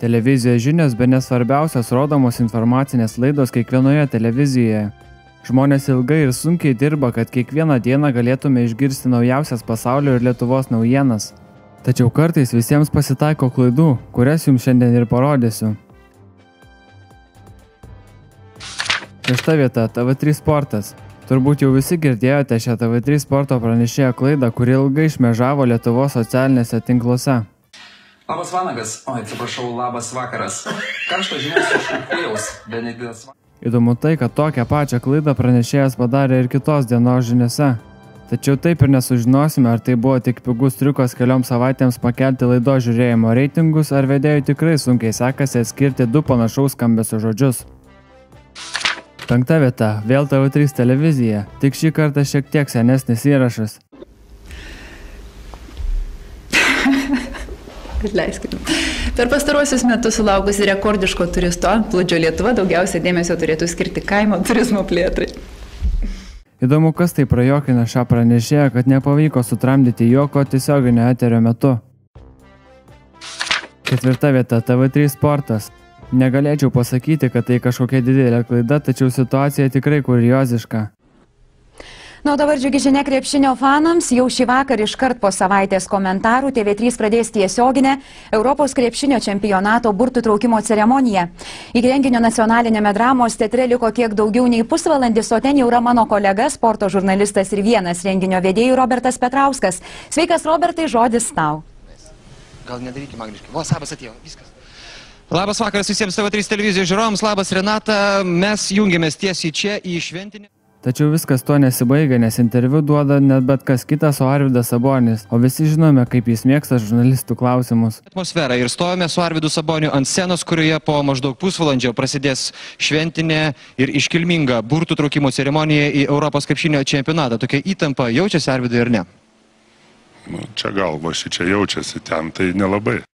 Televizijos žinios bene svarbiausios rodomos informacinės laidos kiekvienoje televizijoje. Žmonės ilgai ir sunkiai dirba, kad kiekvieną dieną galėtume išgirsti naujausias pasaulio ir Lietuvos naujienas. Tačiau kartais visiems pasitaiko klaidų, kurias jums šiandien ir parodysiu. 6 vieta – TV3 sportas. Turbūt jau visi girdėjote šią TV3 sporto pranešėjo klaidą, kuri ilgai šmėžavo Lietuvos socialinėse tinkluose. Labas vanagas, atsiprašau, labas vakaras. Karštos žinios iš Ilfėjaus, Benediktas. Įdomu tai, kad tokią pačią klaidą pranešėjas padarė ir kitos dienos žiniose. Tačiau taip ir nesužinosime, ar tai buvo tik pigus triukas kelioms savaitėms pakelti laidos žiūrėjimo reitingus, ar vedėjui tikrai sunkiai sekasi atskirti du panašaus skambesio žodžius. 5 vieta – vėl TV3 televizija, tik šį kartą šiek tiek senesnis įrašas. Leiskime. Per pastaruosius metus sulaukusi rekordiško turisto antplūdžio Lietuva daugiausia dėmesio turėtų skirti kaimo turizmo plėtrai. Įdomu, kas tai prajokina šią pranešėją, kad nepavyko sutramdyti juoko tiesioginio eterio metu. 4 vieta – TV3 sportas. Negalėčiau pasakyti, kad tai kažkokia didelė klaida, tačiau situacija tikrai kurioziška. Na, o dabar džiugi žinia krepšinio fanams. Jau šį vakar iškart po savaitės komentarų TV3 pradės tiesioginę Europos krepšinio čempionato burtų traukimo ceremoniją. Iki renginio nacionalinėme dramos teatre liko kiek daugiau nei pusvalandis, o ten jau yra mano kolega, sporto žurnalistas ir vienas renginio vedėjų Robertas Petrauskas. Sveikas, Robertai, žodis tau. Gal nedarykime angliškai. Labas atėjo, viskas. Labas vakaras visiems TV3 televizijos žiūrovams, labas Renata, mes jungiamės tiesiai čia į šventinį. Tačiau viskas to nesibaigia, nes interviu duoda net bet kas kitas, o Arvydas Sabonis, o visi žinome, kaip jis mėgsta žurnalistų klausimus. Atmosfera ir stovime su Arvydu Saboniu ant scenos, kurioje po maždaug pusvalandžio prasidės šventinė ir iškilminga burtų traukimo ceremonija į Europos krepšinio čempionatą. Tokia įtampa jaučiasi, Arvydui, ar ne? Čia gal va šičia jaučiasi, ten tai nelabai.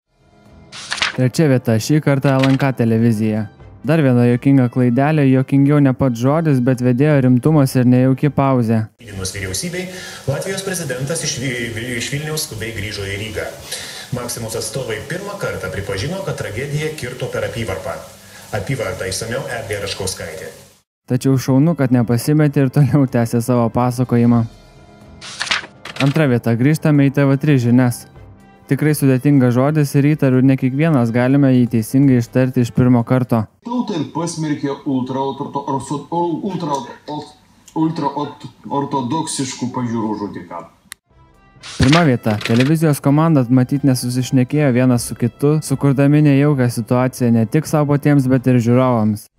3 vieta – šį kartą LNK televizija. Dar viena juokinga klaidelė, juokingiau ne pats žodis, bet vedėjo rimtumas ir nejauki pauzė. Vyriausybei Latvijos prezidentas iš Vilniaus skubiai grįžo į Rygą. Maksimos atstovai pirmą kartą pripažino, kad tragedija kirto per apyvarpą. Apyvartą išsamiau Eglė Raškauskaitė. Tačiau šaunu, kad nepasimetė ir toliau tęsė savo pasakojimą. 2 vieta – grįžtame į TV3 žinias. Tikrai sudėtingas žodis ir įtariu, ne kiekvienas galime jį teisingai ištarti iš pirmo karto. Tautai pasmerkė ultraortodoksiškų pažiūrų žudiką. 1 vieta. Televizijos komanda matyt nesusišnekėjo vienas su kitu, sukurdami nejaukią situaciją ne tik savo patiems, bet ir žiūrovams.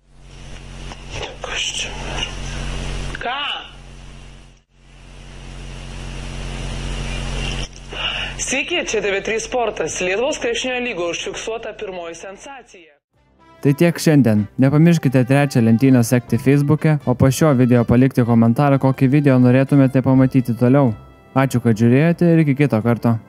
Sveiki, čia TV3 sportas. Lietuvos krepšinio lygoje užfiksuota pirmoji sensacija. Tai tiek šiandien. Nepamirškite 3 lentyną sekti Facebook'e, o po šio video palikti komentarą, kokį video norėtumėte pamatyti toliau. Ačiū, kad žiūrėjote ir iki kito karto.